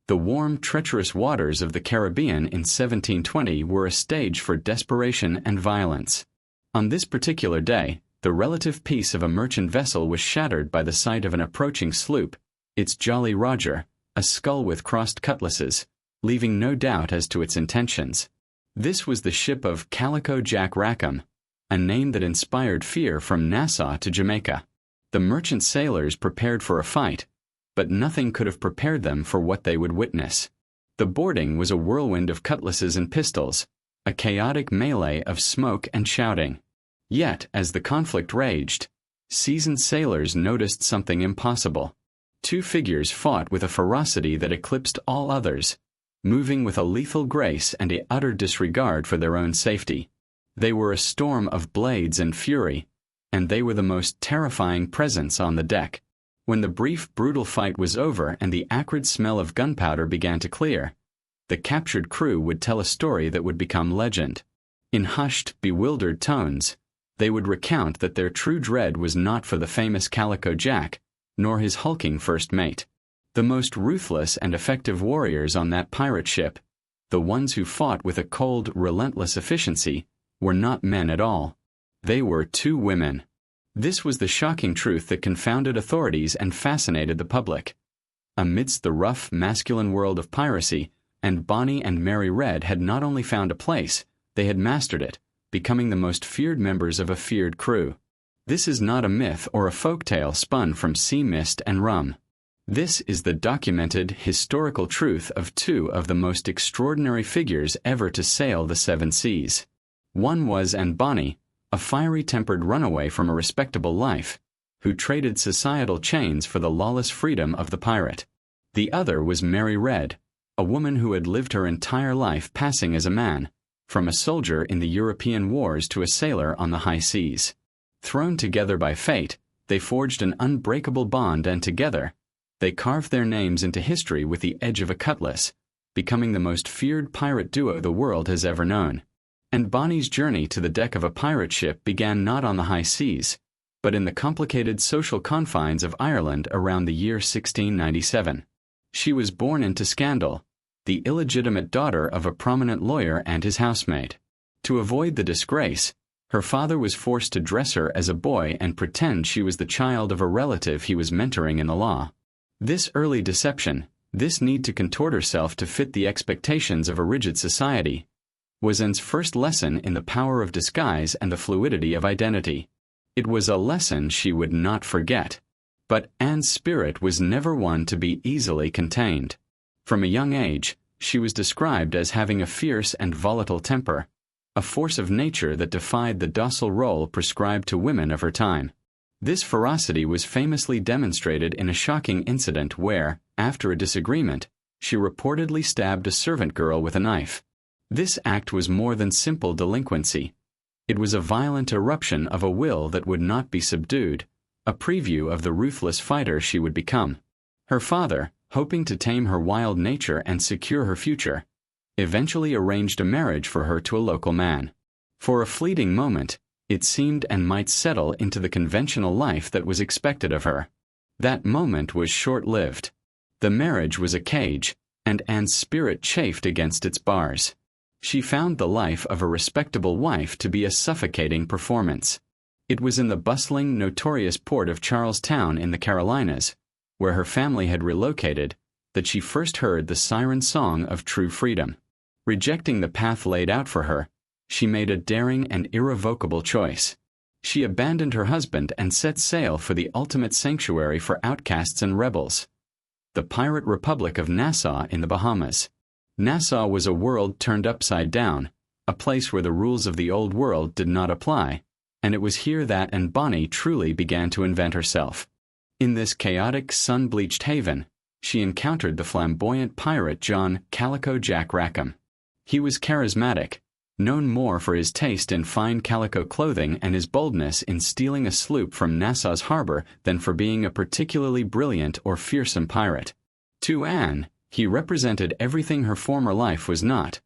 The warm, treacherous waters of the Caribbean in 1720 were a stage for desperation and violence. On this particular day, the relative peace of a merchant vessel was shattered by the sight of an approaching sloop, its Jolly Roger, a scull with crossed cutlasses, leaving no doubt as to its intentions. This was the ship of Calico Jack Rackham, a name that inspired fear from Nassau to Jamaica. The merchant sailors prepared for a fight, but nothing could have prepared them for what they would witness. The boarding was a whirlwind of cutlasses and pistols, a chaotic melee of smoke and shouting. Yet, as the conflict raged, seasoned sailors noticed something impossible. Two figures fought with a ferocity that eclipsed all others, moving with a lethal grace and an utter disregard for their own safety. They were a storm of blades and fury, and they were the most terrifying presence on the deck. When the brief, brutal fight was over and the acrid smell of gunpowder began to clear, the captured crew would tell a story that would become legend. In hushed, bewildered tones, they would recount that their true dread was not for the famous Calico Jack, nor his hulking first mate. The most ruthless and effective warriors on that pirate ship, the ones who fought with a cold, relentless efficiency, were not men at all. They were two women. This was the shocking truth that confounded authorities and fascinated the public. Amidst the rough, masculine world of piracy, and Bonnie and Mary Red had not only found a place, they had mastered it, becoming the most feared members of a feared crew. This is not a myth or a folk tale spun from sea mist and rum. This is the documented, historical truth of two of the most extraordinary figures ever to sail the seven seas. One was Anne Bonny, a fiery-tempered runaway from a respectable life, who traded societal chains for the lawless freedom of the pirate. The other was Mary Red, a woman who had lived her entire life passing as a man, from a soldier in the European wars to a sailor on the high seas. Thrown together by fate, they forged an unbreakable bond, and together, they carved their names into history with the edge of a cutlass, becoming the most feared pirate duo the world has ever known. And Bonnie's journey to the deck of a pirate ship began not on the high seas, but in the complicated social confines of Ireland around the year 1697. She was born into scandal, the illegitimate daughter of a prominent lawyer and his housemaid. To avoid the disgrace, her father was forced to dress her as a boy and pretend she was the child of a relative he was mentoring in the law. This early deception, this need to contort herself to fit the expectations of a rigid society, was Anne's first lesson in the power of disguise and the fluidity of identity. It was a lesson she would not forget. But Anne's spirit was never one to be easily contained. From a young age, she was described as having a fierce and volatile temper, a force of nature that defied the docile role prescribed to women of her time. This ferocity was famously demonstrated in a shocking incident where, after a disagreement, she reportedly stabbed a servant girl with a knife. This act was more than simple delinquency. It was a violent eruption of a will that would not be subdued, a preview of the ruthless fighter she would become. Her father, hoping to tame her wild nature and secure her future, eventually arranged a marriage for her to a local man. For a fleeting moment, it seemed Anne might settle into the conventional life that was expected of her. That moment was short-lived. The marriage was a cage, and Anne's spirit chafed against its bars. She found the life of a respectable wife to be a suffocating performance. It was in the bustling, notorious port of Charlestown in the Carolinas, where her family had relocated, that she first heard the siren song of true freedom. Rejecting the path laid out for her, she made a daring and irrevocable choice. She abandoned her husband and set sail for the ultimate sanctuary for outcasts and rebels, the pirate republic of Nassau in the Bahamas. Nassau was a world turned upside down, a place where the rules of the old world did not apply, and it was here that Anne Bonny truly began to invent herself. In this chaotic, sun-bleached haven, she encountered the flamboyant pirate John Calico Jack Rackham. He was charismatic, known more for his taste in fine calico clothing and his boldness in stealing a sloop from Nassau's harbor than for being a particularly brilliant or fearsome pirate. To Anne, he represented everything her former life was not: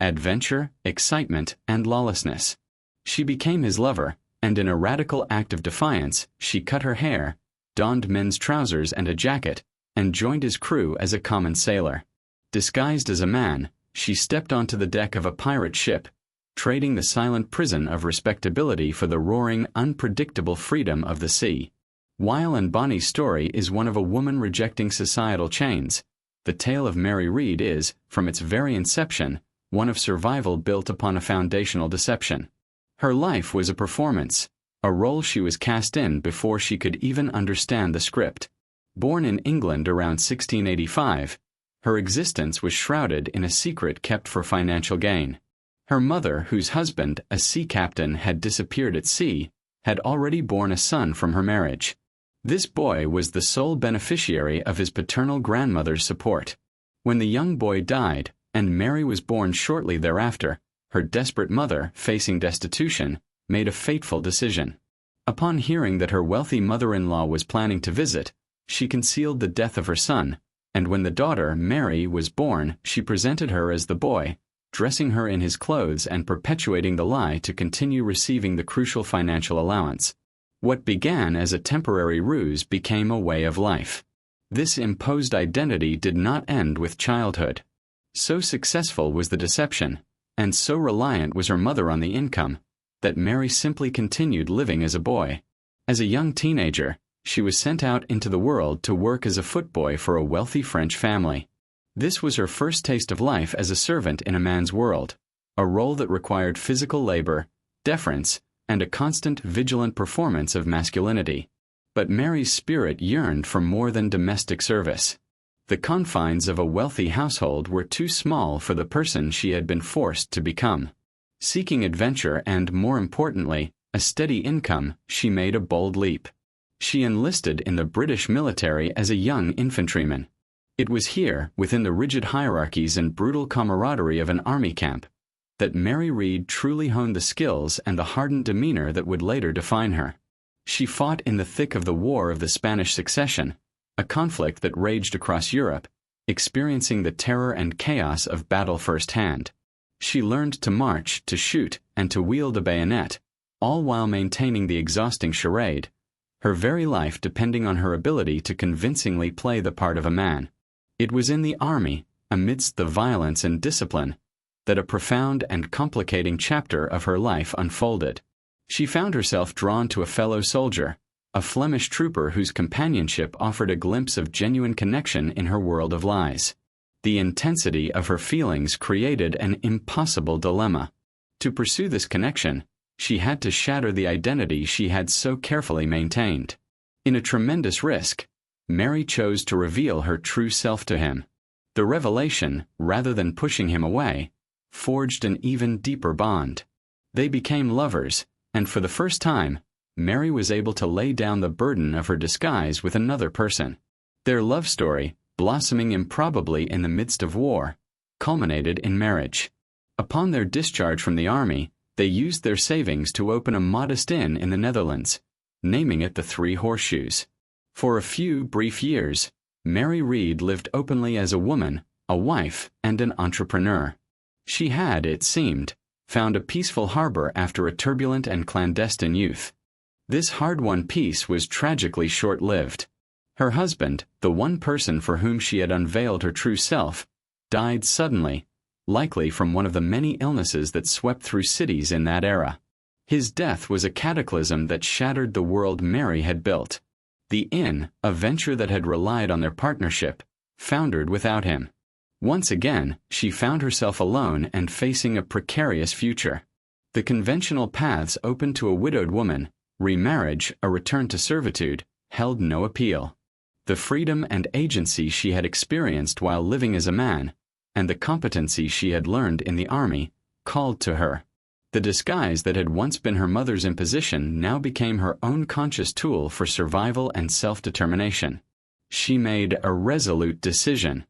adventure, excitement, and lawlessness. She became his lover, and in a radical act of defiance, she cut her hair, donned men's trousers and a jacket, and joined his crew as a common sailor. Disguised as a man, she stepped onto the deck of a pirate ship, trading the silent prison of respectability for the roaring, unpredictable freedom of the sea. While and Bonnie's story is one of a woman rejecting societal chains, the tale of Mary Read is, from its very inception, one of survival built upon a foundational deception. Her life was a performance, a role she was cast in before she could even understand the script. Born in England around 1685, her existence was shrouded in a secret kept for financial gain. Her mother, whose husband, a sea captain, had disappeared at sea, had already borne a son from her marriage. This boy was the sole beneficiary of his paternal grandmother's support. When the young boy died, and Mary was born shortly thereafter, her desperate mother, facing destitution, made a fateful decision. Upon hearing that her wealthy mother-in-law was planning to visit, she concealed the death of her son, and when the daughter, Mary, was born, she presented her as the boy, dressing her in his clothes and perpetuating the lie to continue receiving the crucial financial allowance. What began as a temporary ruse became a way of life. This imposed identity did not end with childhood. So successful was the deception, and so reliant was her mother on the income, that Mary simply continued living as a boy. As a young teenager, she was sent out into the world to work as a footboy for a wealthy French family. This was her first taste of life as a servant in a man's world, a role that required physical labor, deference, and a constant, vigilant performance of masculinity. But Mary's spirit yearned for more than domestic service. The confines of a wealthy household were too small for the person she had been forced to become. Seeking adventure and, more importantly, a steady income, she made a bold leap. She enlisted in the British military as a young infantryman. It was here, within the rigid hierarchies and brutal camaraderie of an army camp, that Mary Read truly honed the skills and the hardened demeanor that would later define her. She fought in the thick of the War of the Spanish Succession, a conflict that raged across Europe, experiencing the terror and chaos of battle firsthand. She learned to march, to shoot, and to wield a bayonet, all while maintaining the exhausting charade, her very life depending on her ability to convincingly play the part of a man. It was in the army, amidst the violence and discipline, that a profound and complicating chapter of her life unfolded. She found herself drawn to a fellow soldier, a Flemish trooper whose companionship offered a glimpse of genuine connection in her world of lies. The intensity of her feelings created an impossible dilemma. To pursue this connection, she had to shatter the identity she had so carefully maintained. In a tremendous risk, Mary chose to reveal her true self to him. The revelation, rather than pushing him away, forged an even deeper bond. They became lovers, and for the first time, Mary was able to lay down the burden of her disguise with another person. Their love story, blossoming improbably in the midst of war, culminated in marriage. Upon their discharge from the army, they used their savings to open a modest inn in the Netherlands, naming it the Three Horseshoes. For a few brief years, Mary Read lived openly as a woman, a wife, and an entrepreneur. She had, it seemed, found a peaceful harbor after a turbulent and clandestine youth. This hard-won peace was tragically short-lived. Her husband, the one person for whom she had unveiled her true self, died suddenly, likely from one of the many illnesses that swept through cities in that era. His death was a cataclysm that shattered the world Mary had built. The inn, a venture that had relied on their partnership, foundered without him. Once again, she found herself alone and facing a precarious future. The conventional paths open to a widowed woman, remarriage, a return to servitude, held no appeal. The freedom and agency she had experienced while living as a man, and the competency she had learned in the army, called to her. The disguise that had once been her mother's imposition now became her own conscious tool for survival and self-determination. She made a resolute decision.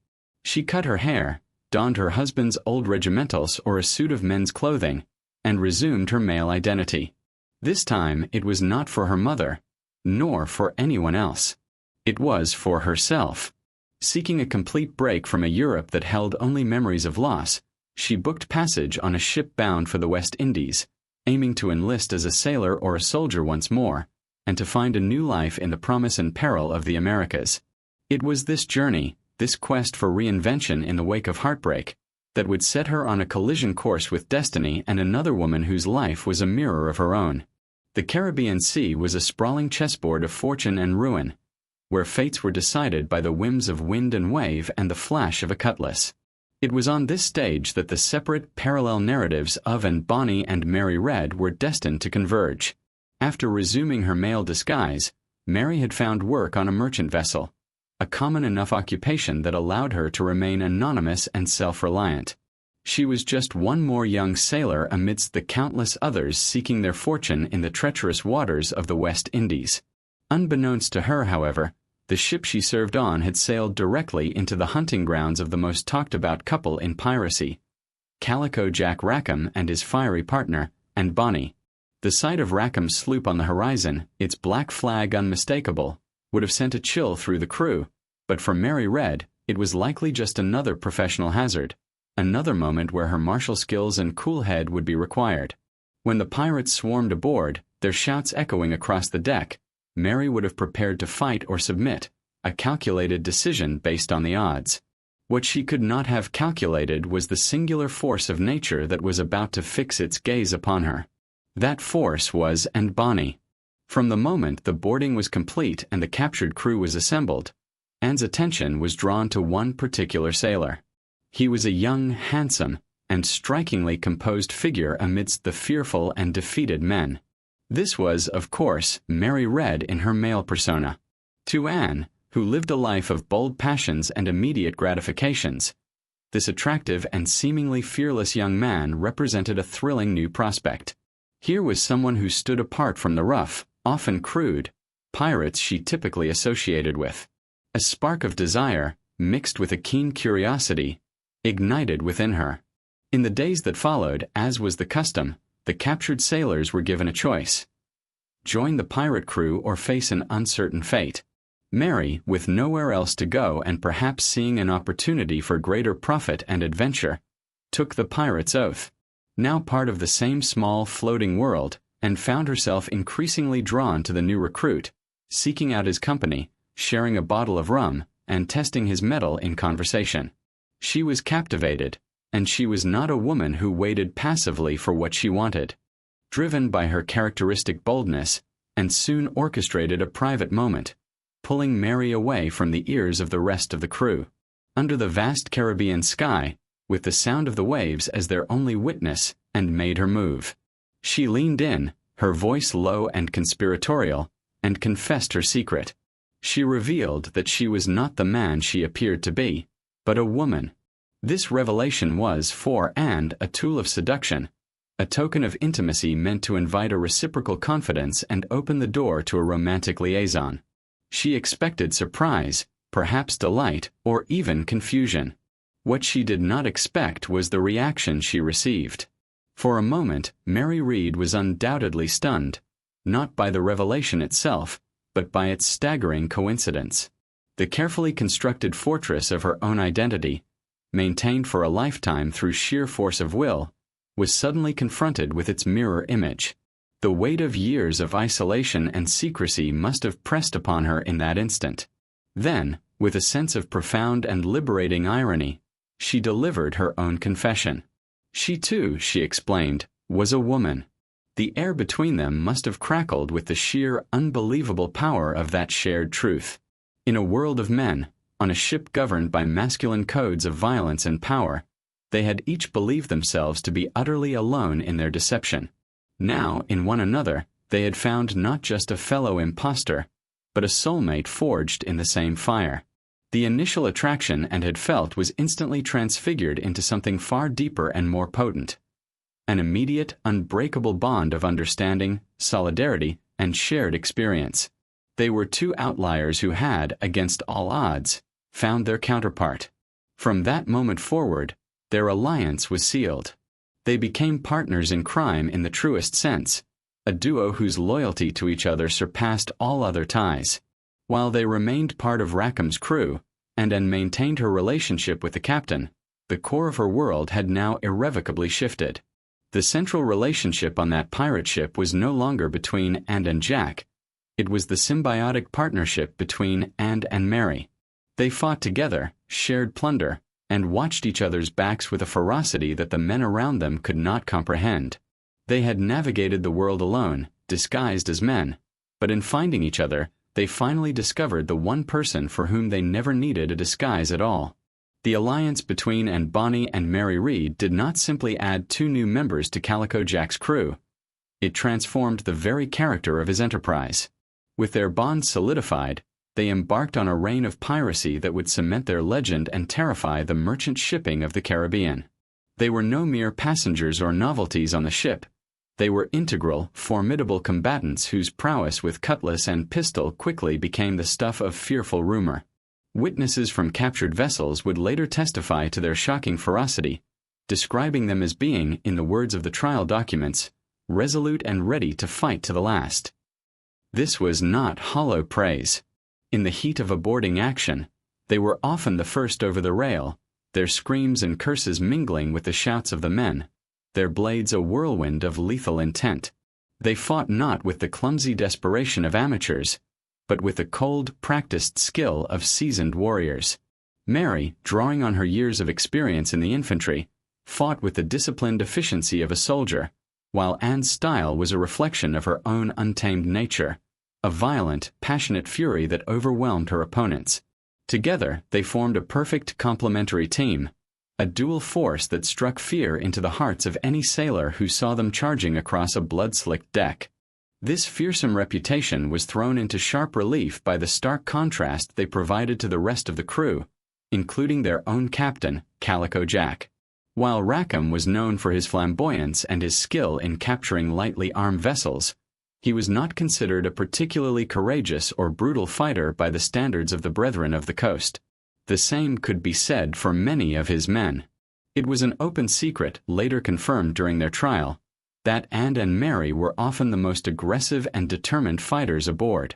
She cut her hair, donned her husband's old regimentals or a suit of men's clothing, and resumed her male identity. This time it was not for her mother, nor for anyone else. It was for herself. Seeking a complete break from a Europe that held only memories of loss, she booked passage on a ship bound for the West Indies, aiming to enlist as a sailor or a soldier once more, and to find a new life in the promise and peril of the Americas. It was this journey, this quest for reinvention in the wake of heartbreak, that would set her on a collision course with destiny and another woman whose life was a mirror of her own. The Caribbean Sea was a sprawling chessboard of fortune and ruin, where fates were decided by the whims of wind and wave and the flash of a cutlass. It was on this stage that the separate, parallel narratives of Bonnie and Mary Red were destined to converge. After resuming her male disguise, Mary had found work on a merchant vessel, a common enough occupation that allowed her to remain anonymous and self-reliant. She was just one more young sailor amidst the countless others seeking their fortune in the treacherous waters of the West Indies. Unbeknownst to her, however, the ship she served on had sailed directly into the hunting grounds of the most talked-about couple in piracy, Calico Jack Rackham and his fiery partner, Bonnie. The sight of Rackham's sloop on the horizon, its black flag unmistakable, would have sent a chill through the crew, but for Mary Red, it was likely just another professional hazard, another moment where her martial skills and cool head would be required. When the pirates swarmed aboard, their shouts echoing across the deck, Mary would have prepared to fight or submit, a calculated decision based on the odds. What she could not have calculated was the singular force of nature that was about to fix its gaze upon her. That force was Bonnie. From the moment the boarding was complete and the captured crew was assembled, Anne's attention was drawn to one particular sailor. He was a young, handsome, and strikingly composed figure amidst the fearful and defeated men. This was, of course, Mary Red in her male persona. To Anne, who lived a life of bold passions and immediate gratifications, this attractive and seemingly fearless young man represented a thrilling new prospect. Here was someone who stood apart from the rough, often crude, pirates she typically associated with. A spark of desire, mixed with a keen curiosity, ignited within her. In the days that followed, as was the custom, the captured sailors were given a choice: join the pirate crew or face an uncertain fate. Mary, with nowhere else to go and perhaps seeing an opportunity for greater profit and adventure, took the pirate's oath. Now part of the same small, floating world, and found herself increasingly drawn to the new recruit, seeking out his company, sharing a bottle of rum, and testing his mettle in conversation. She was captivated, and she was not a woman who waited passively for what she wanted. Driven by her characteristic boldness, and soon orchestrated a private moment, pulling Mary away from the ears of the rest of the crew. Under the vast Caribbean sky, with the sound of the waves as their only witness, and made her move. She leaned in, her voice low and conspiratorial, and confessed her secret. She revealed that she was not the man she appeared to be, but a woman. This revelation was, for Anne, a tool of seduction, a token of intimacy meant to invite a reciprocal confidence and open the door to a romantic liaison. She expected surprise, perhaps delight, or even confusion. What she did not expect was the reaction she received. For a moment, Mary Read was undoubtedly stunned, not by the revelation itself, but by its staggering coincidence. The carefully constructed fortress of her own identity, maintained for a lifetime through sheer force of will, was suddenly confronted with its mirror image. The weight of years of isolation and secrecy must have pressed upon her in that instant. Then, with a sense of profound and liberating irony, she delivered her own confession. She too, she explained, was a woman. The air between them must have crackled with the sheer, unbelievable power of that shared truth. In a world of men, on a ship governed by masculine codes of violence and power, they had each believed themselves to be utterly alone in their deception. Now, in one another, they had found not just a fellow impostor, but a soulmate forged in the same fire. The initial attraction Anne had felt was instantly transfigured into something far deeper and more potent. An immediate, unbreakable bond of understanding, solidarity, and shared experience. They were two outliers who had, against all odds, found their counterpart. From that moment forward, their alliance was sealed. They became partners in crime in the truest sense, a duo whose loyalty to each other surpassed all other ties. While they remained part of Rackham's crew, and maintained her relationship with the captain, the core of her world had now irrevocably shifted. The central relationship on that pirate ship was no longer between Anne and Jack. It was the symbiotic partnership between Anne and Mary. They fought together, shared plunder, and watched each other's backs with a ferocity that the men around them could not comprehend. They had navigated the world alone, disguised as men, but in finding each other, they finally discovered the one person for whom they never needed a disguise at all. The alliance between Bonnie and Mary Read did not simply add 2 new members to Calico Jack's crew. It transformed the very character of his enterprise. With their bonds solidified, they embarked on a reign of piracy that would cement their legend and terrify the merchant shipping of the Caribbean. They were no mere passengers or novelties on the ship. They were integral, formidable combatants whose prowess with cutlass and pistol quickly became the stuff of fearful rumor. Witnesses from captured vessels would later testify to their shocking ferocity, describing them as being, in the words of the trial documents, resolute and ready to fight to the last. This was not hollow praise. In the heat of a boarding action, they were often the first over the rail, their screams and curses mingling with the shouts of the men, their blades a whirlwind of lethal intent. They fought not with the clumsy desperation of amateurs, but with the cold, practiced skill of seasoned warriors. Mary, drawing on her years of experience in the infantry, fought with the disciplined efficiency of a soldier, while Anne's style was a reflection of her own untamed nature, a violent, passionate fury that overwhelmed her opponents. Together, they formed a perfect complementary team, a dual force that struck fear into the hearts of any sailor who saw them charging across a blood-slicked deck. This fearsome reputation was thrown into sharp relief by the stark contrast they provided to the rest of the crew, including their own captain, Calico Jack. While Rackham was known for his flamboyance and his skill in capturing lightly armed vessels, he was not considered a particularly courageous or brutal fighter by the standards of the Brethren of the Coast. The same could be said for many of his men. It was an open secret, later confirmed during their trial, that Anne and Mary were often the most aggressive and determined fighters aboard.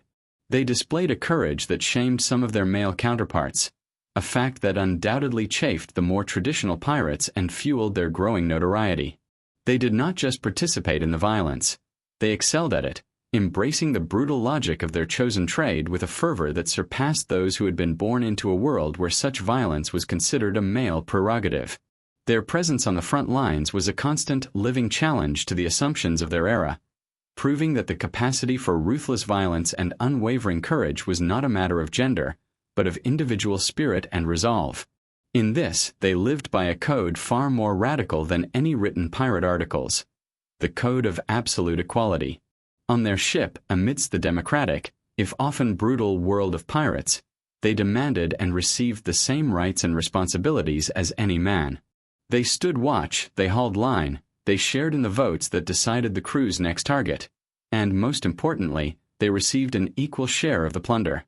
They displayed a courage that shamed some of their male counterparts, a fact that undoubtedly chafed the more traditional pirates and fueled their growing notoriety. They did not just participate in the violence. They excelled at it, embracing the brutal logic of their chosen trade with a fervor that surpassed those who had been born into a world where such violence was considered a male prerogative. Their presence on the front lines was a constant, living challenge to the assumptions of their era, proving that the capacity for ruthless violence and unwavering courage was not a matter of gender, but of individual spirit and resolve. In this, they lived by a code far more radical than any written pirate articles, the code of absolute equality. On their ship, amidst the democratic, if often brutal world of pirates, they demanded and received the same rights and responsibilities as any man. They stood watch, they hauled line, they shared in the votes that decided the crew's next target, and most importantly, they received an equal share of the plunder.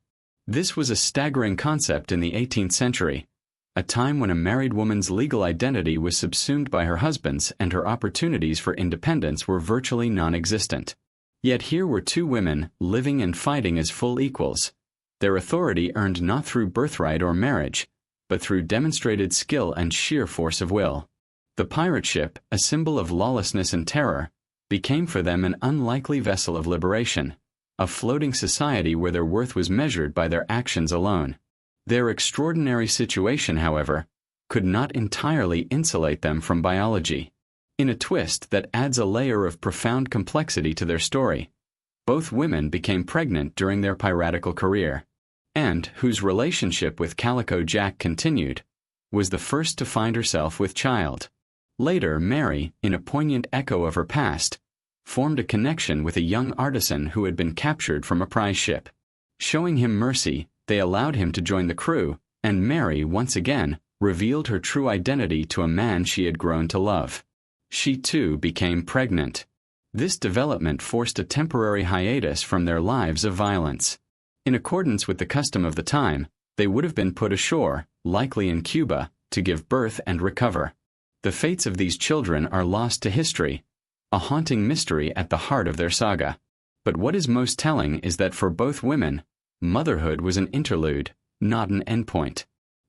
This was a staggering concept in the 18th century, a time when a married woman's legal identity was subsumed by her husband's and her opportunities for independence were virtually non-existent. Yet here were 2 women, living and fighting as full equals, their authority earned not through birthright or marriage, but through demonstrated skill and sheer force of will. The pirate ship, a symbol of lawlessness and terror, became for them an unlikely vessel of liberation, a floating society where their worth was measured by their actions alone. Their extraordinary situation, however, could not entirely insulate them from biology. In a twist that adds a layer of profound complexity to their story, both women became pregnant during their piratical career. And, whose relationship with Calico Jack continued, was the first to find herself with child. Later, Mary, in a poignant echo of her past, formed a connection with a young artisan who had been captured from a prize ship. Showing him mercy, they allowed him to join the crew, and Mary, once again, revealed her true identity to a man she had grown to love. She too became pregnant. This development forced a temporary hiatus from their lives of violence. In accordance with the custom of the time, they would have been put ashore, likely in Cuba, to give birth and recover. The fates of these children are lost to history, a haunting mystery at the heart of their saga. But what is most telling is that for both women, motherhood was an interlude, not an endpoint.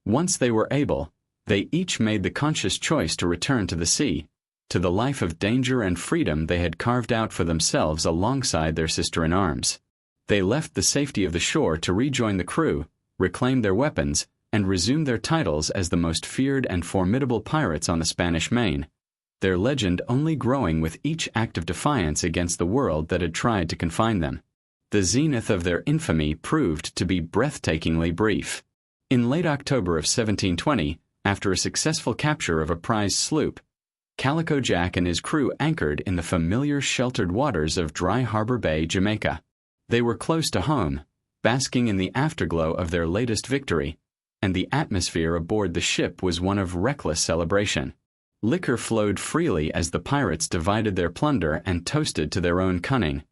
Once they were able, they each made the conscious choice to return to the sea, to the life of danger and freedom they had carved out for themselves alongside their sister-in-arms. They left the safety of the shore to rejoin the crew, reclaim their weapons, and resumed their titles as the most feared and formidable pirates on the Spanish Main, their legend only growing with each act of defiance against the world that had tried to confine them. The zenith of their infamy proved to be breathtakingly brief. In late October of 1720, after a successful capture of a prize sloop, Calico Jack and his crew anchored in the familiar sheltered waters of Dry Harbor Bay, Jamaica. They were close to home, basking in the afterglow of their latest victory, and the atmosphere aboard the ship was one of reckless celebration. Liquor flowed freely as the pirates divided their plunder and toasted to their own cunning,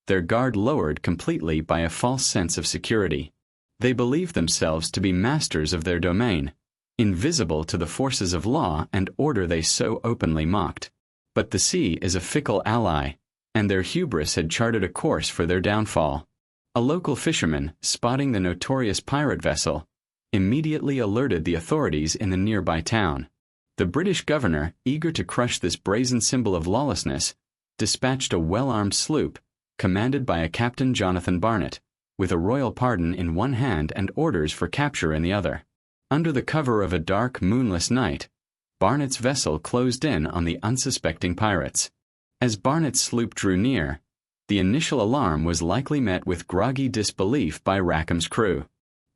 their guard lowered completely by a false sense of security. They believed themselves to be masters of their domain, invisible to the forces of law and order they so openly mocked. But the sea is a fickle ally, and their hubris had charted a course for their downfall. A local fisherman, spotting the notorious pirate vessel, immediately alerted the authorities in the nearby town. The British governor, eager to crush this brazen symbol of lawlessness, dispatched a well-armed sloop, commanded by a Captain Jonathan Barnett, with a royal pardon in one hand and orders for capture in the other. Under the cover of a dark, moonless night, Barnett's vessel closed in on the unsuspecting pirates. As Barnett's sloop drew near, the initial alarm was likely met with groggy disbelief by Rackham's crew.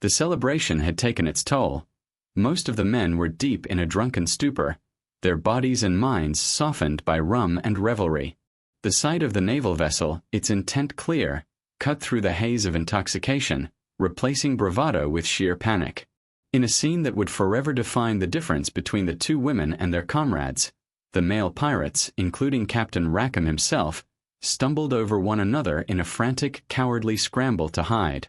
The celebration had taken its toll. Most of the men were deep in a drunken stupor, their bodies and minds softened by rum and revelry. The sight of the naval vessel, its intent clear, cut through the haze of intoxication, replacing bravado with sheer panic. In a scene that would forever define the difference between the two women and their comrades, the male pirates, including Captain Rackham himself, stumbled over one another in a frantic, cowardly scramble to hide.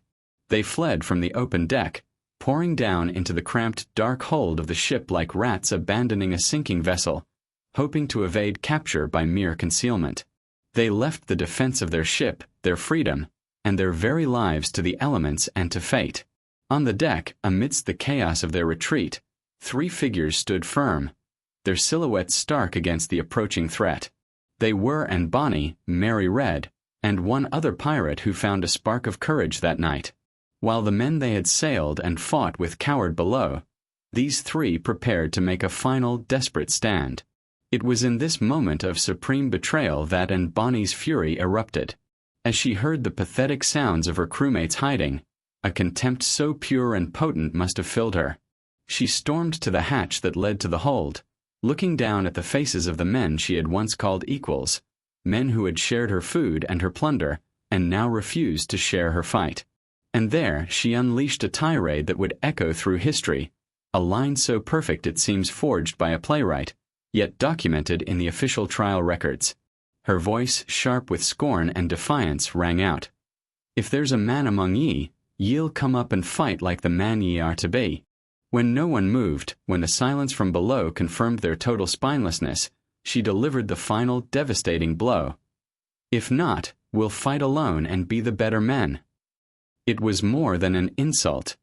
They fled from the open deck, pouring down into the cramped, dark hold of the ship like rats abandoning a sinking vessel, hoping to evade capture by mere concealment. They left the defense of their ship, their freedom, and their very lives to the elements and to fate. On the deck, amidst the chaos of their retreat, 3 figures stood firm, their silhouettes stark against the approaching threat. They were and Bonnie, Mary Red, and one other pirate who found a spark of courage that night. While the men they had sailed and fought with cowered below, these 3 prepared to make a final, desperate stand. It was in this moment of supreme betrayal that Bonnie's fury erupted. As she heard the pathetic sounds of her crewmates hiding, a contempt so pure and potent must have filled her. She stormed to the hatch that led to the hold, looking down at the faces of the men she had once called equals, men who had shared her food and her plunder, and now refused to share her fight. And there she unleashed a tirade that would echo through history, a line so perfect it seems forged by a playwright, yet documented in the official trial records. Her voice, sharp with scorn and defiance, rang out. "If there's a man among ye, ye'll come up and fight like the man ye are to be." When no one moved, when the silence from below confirmed their total spinelessness, she delivered the final, devastating blow. "If not, we'll fight alone and be the better men." It was more than an insult.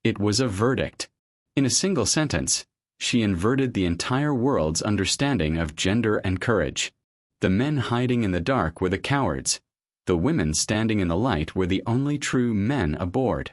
It was a verdict. In a single sentence, she inverted the entire world's understanding of gender and courage. The men hiding in the dark were the cowards. The women standing in the light were the only true men aboard.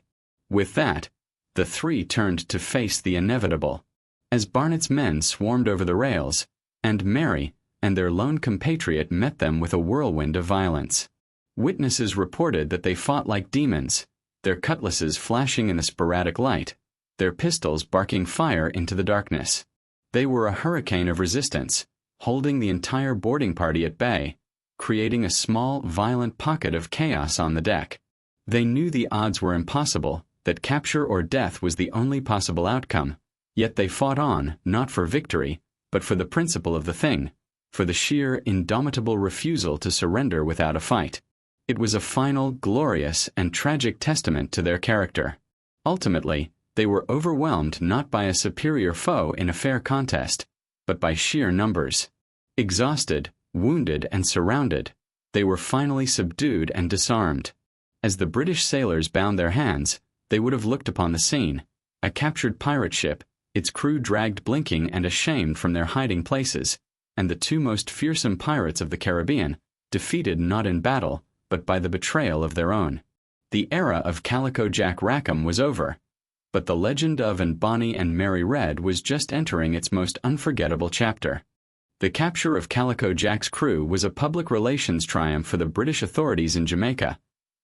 With that, the 3 turned to face the inevitable. As Barnett's men swarmed over the rails, and Mary and their lone compatriot met them with a whirlwind of violence. Witnesses reported that they fought like demons, their cutlasses flashing in the sporadic light, their pistols barking fire into the darkness. They were a hurricane of resistance, holding the entire boarding party at bay, creating a small, violent pocket of chaos on the deck. They knew the odds were impossible, that capture or death was the only possible outcome, yet they fought on, not for victory, but for the principle of the thing, for the sheer, indomitable refusal to surrender without a fight. It was a final, glorious, and tragic testament to their character. Ultimately, they were overwhelmed not by a superior foe in a fair contest, but by sheer numbers. Exhausted, wounded, and surrounded, they were finally subdued and disarmed. As the British sailors bound their hands, they would have looked upon the scene, a captured pirate ship, its crew dragged blinking and ashamed from their hiding places, and the 2 most fearsome pirates of the Caribbean, defeated not in battle, but by the betrayal of their own. The era of Calico Jack Rackham was over. But the legend of Bonnie and Mary Red was just entering its most unforgettable chapter. The capture of Calico Jack's crew was a public relations triumph for the British authorities in Jamaica,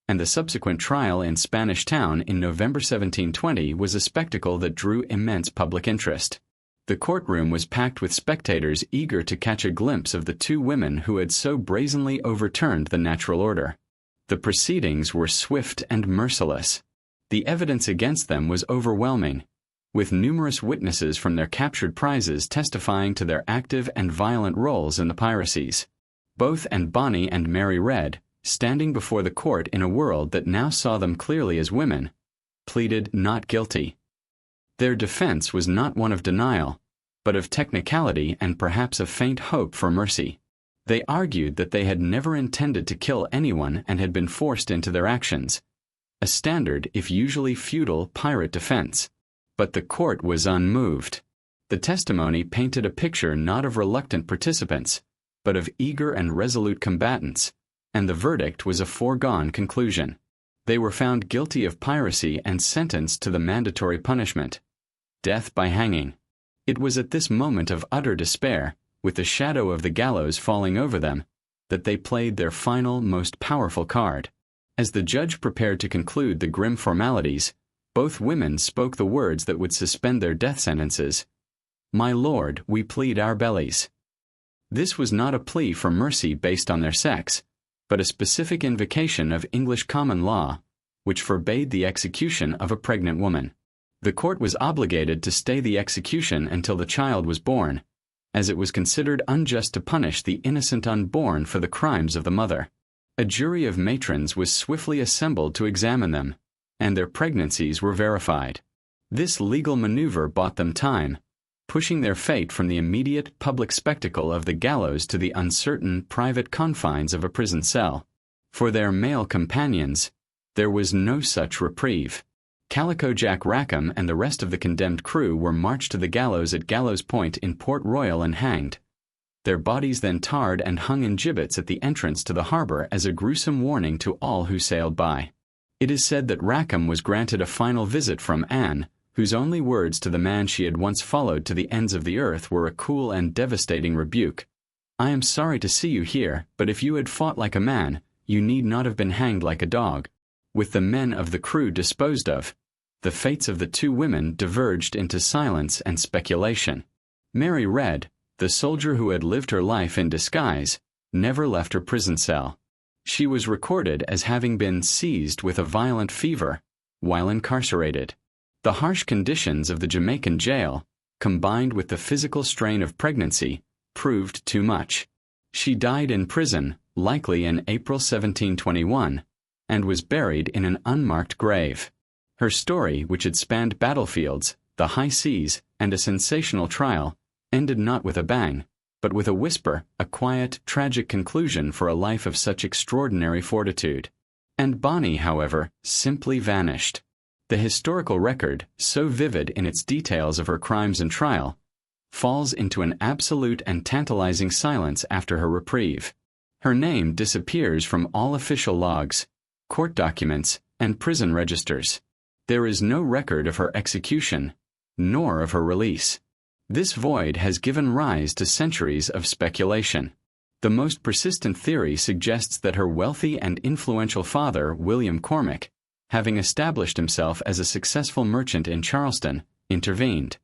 and the subsequent trial in Spanish Town in November 1720 was a spectacle that drew immense public interest. The courtroom was packed with spectators eager to catch a glimpse of the two women who had so brazenly overturned the natural order. The proceedings were swift and merciless. The evidence against them was overwhelming, with numerous witnesses from their captured prizes testifying to their active and violent roles in the piracies. Both Bonnie and Mary Red, standing before the court in a world that now saw them clearly as women, pleaded not guilty. Their defense was not one of denial, but of technicality and perhaps a faint hope for mercy. They argued that they had never intended to kill anyone and had been forced into their actions, a standard, if usually futile, pirate defense. But the court was unmoved. The testimony painted a picture not of reluctant participants, but of eager and resolute combatants, and the verdict was a foregone conclusion. They were found guilty of piracy and sentenced to the mandatory punishment, death by hanging. It was at this moment of utter despair, with the shadow of the gallows falling over them, that they played their final, most powerful card. As the judge prepared to conclude the grim formalities, both women spoke the words that would suspend their death sentences. "My lord, we plead our bellies." This was not a plea for mercy based on their sex, but a specific invocation of English common law, which forbade the execution of a pregnant woman. The court was obligated to stay the execution until the child was born, as it was considered unjust to punish the innocent unborn for the crimes of the mother. A jury of matrons was swiftly assembled to examine them, and their pregnancies were verified. This legal maneuver bought them time, pushing their fate from the immediate public spectacle of the gallows to the uncertain private confines of a prison cell. For their male companions, there was no such reprieve. Calico Jack Rackham and the rest of the condemned crew were marched to the gallows at Gallows Point in Port Royal and hanged. Their bodies then tarred and hung in gibbets at the entrance to the harbor as a gruesome warning to all who sailed by. It is said that Rackham was granted a final visit from Anne, whose only words to the man she had once followed to the ends of the earth were a cool and devastating rebuke. "I am sorry to see you here, but if you had fought like a man, you need not have been hanged like a dog." With the men of the crew disposed of, the fates of the two women diverged into silence and speculation. Mary Red, the soldier who had lived her life in disguise, never left her prison cell. She was recorded as having been seized with a violent fever while incarcerated. The harsh conditions of the Jamaican jail, combined with the physical strain of pregnancy, proved too much. She died in prison, likely in April 1721, and was buried in an unmarked grave. Her story, which had spanned battlefields, the high seas, and a sensational trial, ended not with a bang, but with a whisper, a quiet, tragic conclusion for a life of such extraordinary fortitude. Bonnie, however, simply vanished. The historical record, so vivid in its details of her crimes and trial, falls into an absolute and tantalizing silence after her reprieve. Her name disappears from all official logs, court documents, and prison registers. There is no record of her execution, nor of her release. This void has given rise to centuries of speculation. The most persistent theory suggests that her wealthy and influential father, William Cormac, having established himself as a successful merchant in Charleston, intervened.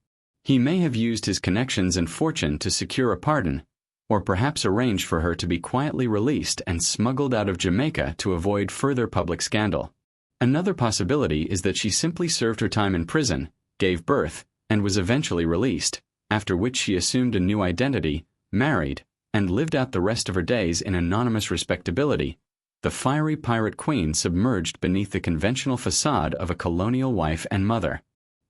He may have used his connections and fortune to secure a pardon, or perhaps arranged for her to be quietly released and smuggled out of Jamaica to avoid further public scandal. Another possibility is that she simply served her time in prison, gave birth, and was eventually released, after which she assumed a new identity, married, and lived out the rest of her days in anonymous respectability, the fiery pirate queen submerged beneath the conventional facade of a colonial wife and mother.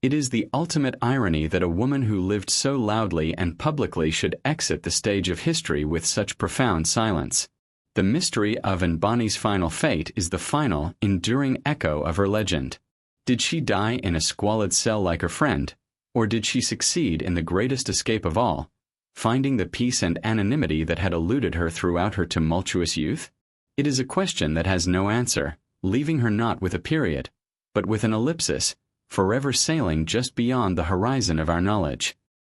It is the ultimate irony that a woman who lived so loudly and publicly should exit the stage of history with such profound silence. The mystery of Bonnie's final fate is the final, enduring echo of her legend. Did she die in a squalid cell like her friend, or did she succeed in the greatest escape of all, finding the peace and anonymity that had eluded her throughout her tumultuous youth? It is a question that has no answer, leaving her not with a period, but with an ellipsis, forever sailing just beyond the horizon of our knowledge.